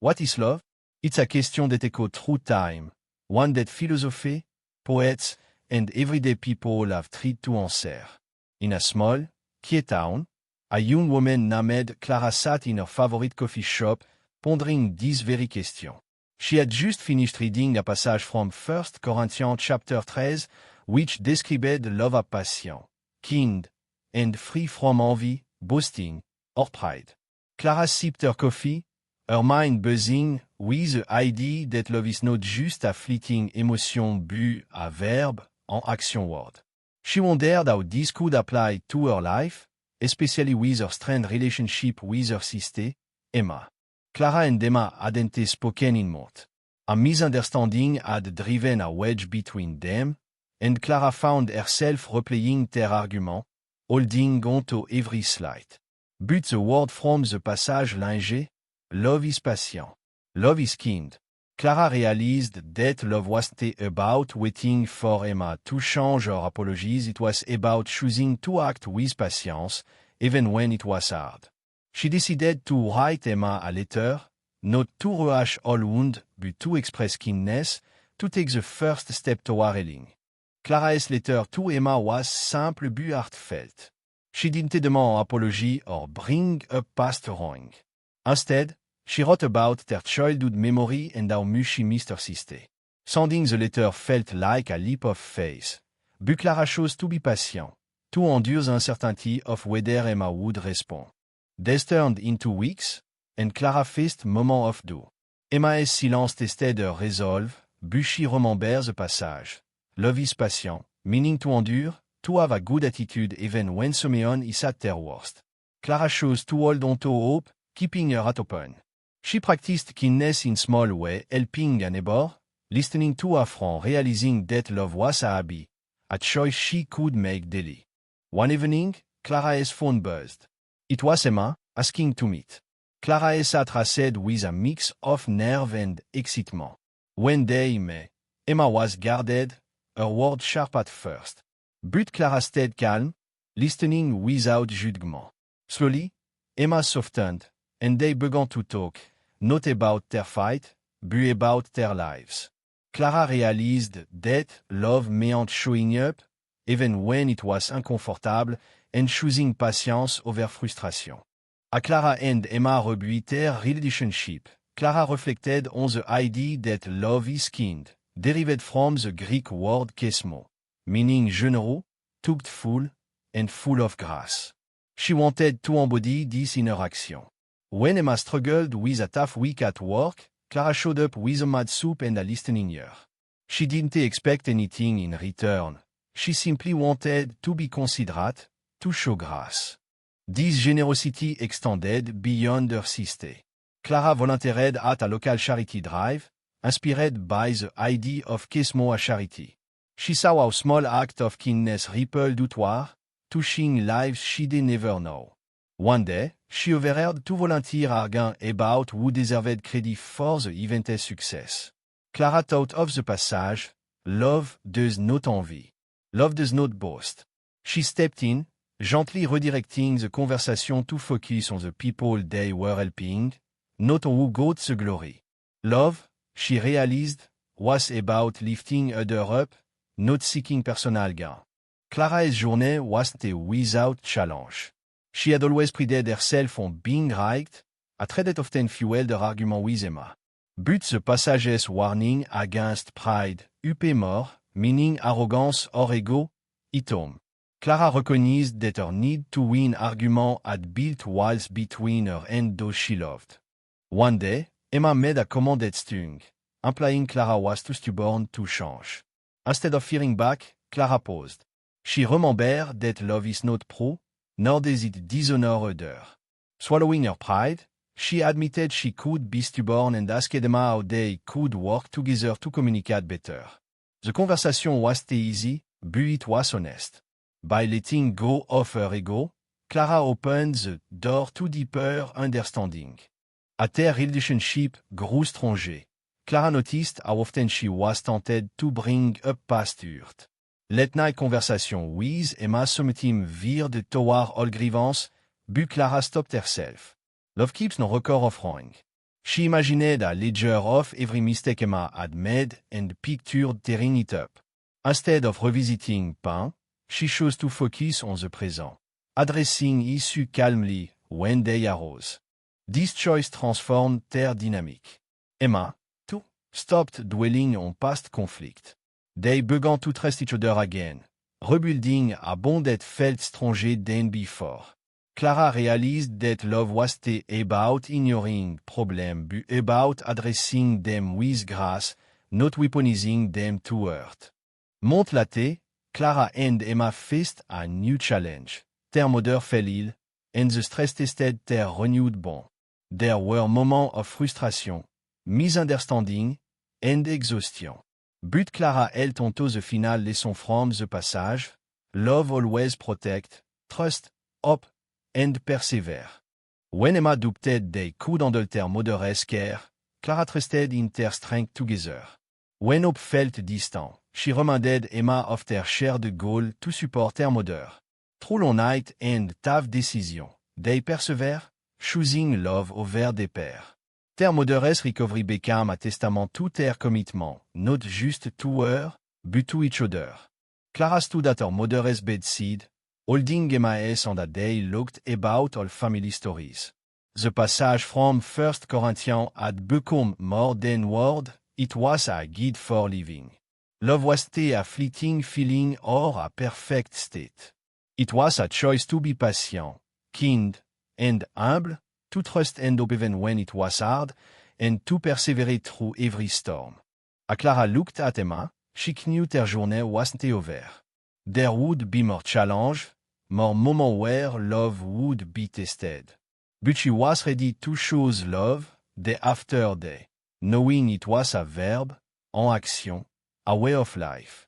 What is love? It's a question that echoes through time, one that philosophers, poets, and everyday people have tried to answer. In a small, quiet town, a young woman named Clara sat in her favorite coffee shop, pondering this very question. She had just finished reading a passage from 1 Corinthians chapter 13, which described love as passion, kind, and free from envy, boasting, or pride. Clara sipped her coffee, her mind buzzing with the idea that love is not just a fleeting emotion but a verb en action word. She wondered how this could apply to her life, especially with her strained relationship with her sister, Emma. Clara and Emma hadn't spoken in months. A misunderstanding had driven a wedge between them, and Clara found herself replaying their argument, holding on to every slight. But the word from the passage lingeait, love is patient, love is kind. Clara realized that love wasn't about waiting for Emma to change her apologies, it was about choosing to act with patience, even when it was hard. She decided to write Emma a letter, not to rehash all wounds, but to express kindness, to take the first step toward healing. Clara's letter to Emma was simple but heartfelt. She didn't demand apology or bring up past wrong. Instead, she wrote about their childhood memory and how much she missed her sister. Sending the letter felt like a leap of faith, but Clara chose to be patient, to endure the uncertainty of whether Emma would respond. Days turned into weeks, and Clara faced moments of doubt. Emma's silence tested her resolve, but she remembered the passage. Love is patient, meaning to endure, to have a good attitude even when someone is at their worst. Clara chose to hold on to hope, keeping her heart open. She practiced kindness in small ways, helping a neighbor, listening to a friend, realizing that love was a habit, a choice she could make daily. One evening, Clara's phone buzzed. It was Emma, asking to meet. Clara's heart said with a mix of nerve and excitement. When they met, Emma was guarded, her words sharp at first. But Clara stayed calm, listening without judgment. Slowly, Emma softened, and they began to talk, not about their fight, but about their lives. Clara realized that love meant showing up, even when it was uncomfortable, and choosing patience over frustration. As Clara and Emma rebuilt their relationship, Clara reflected on the idea that love is kind, derived from the Greek word kesmo, meaning generous, tactful, and full of grace. She wanted to embody this in her action. When Emma struggled with a tough week at work, Clara showed up with a mad soup and a listening ear. She didn't expect anything in return. She simply wanted to be considerate, to show grace. This generosity extended beyond her sister. Clara volunteered at a local charity drive, inspired by the idea of Kesmo a charity. She saw how small acts of kindness rippled outward, touching lives she'd never know. One day, she overheard two volunteers arguing about who deserved credit for the event's success. Clara thought of the passage, "Love does not envy. Love does not boast." She stepped in, gently redirecting the conversation to focus on the people they were helping, not on who got the glory. Love, she realized, was about lifting others up, not seeking personal gain. Clara's journey wasn't without challenge. She had always prided herself on being right, a trait that often fueled her argument with Emma. But the passage's warning against pride, upemor, meaning arrogance or ego, hit home. Clara recognized that her need to win argument had built walls between her and those she loved. One day, Emma made a comment that stung, implying Clara was too stubborn to change. Instead of fearing back, Clara paused. She remembered that love is not pro, nor does it dishonor others. Swallowing her pride, she admitted she could be stubborn and asked Emma how they could work together to communicate better. The conversation wasn't easy, but it was honest. By letting go of her ego, Clara opened the door to deeper understanding. As their relationship grew stronger, Clara noticed how often she was tempted to bring up past hurt. Late-night conversation with Emma sometimes veered toward old grievance, but Clara stopped herself. Love keeps no record of wrong. She imagined a ledger of every mistake Emma had made and pictured tearing it up. Instead of revisiting pain, she chose to focus on the present, addressing issue calmly when they arose. This choice transformed their dynamic. Emma, too, stopped dwelling on past conflict. They began to trust each other again, rebuilding a bond that felt stronger than before. Clara realized that love wasn't about ignoring problems but about addressing them with grace, not weaponizing them to hurt. Months later, Clara and Emma faced a new challenge. Their mother fell ill, and the stress tested their renewed bond. There were moments of frustration, misunderstanding, and exhaustion. But Clara held onto the final lesson from the passage: love always protects, trust, hope, and persevere. When Emma doubted they could handle their mother's care, Clara trusted in their strength together. When hope felt distant, she reminded Emma of their shared goal to support her mother. Through long night and tough decisions, they persevere, choosing love over despair. Their mother's recovery became a testament to their commitment, not just to her, but to each other. Clara stood at her mother's bedside, holding Emma's hand as they looked about all family stories. The passage from 1 Corinthians had become more than word, it was a guide for living. Love wasn't a fleeting feeling or a perfect state. It was a choice to be patient, kind, and humble, to trust and hope even when it was hard, and to persevere through every storm. As Clara looked at Emma, she knew their journey wasn't over. There would be more challenge, more moments where love would be tested. But she was ready to choose love day after day, knowing it was a verb, en action, a way of life.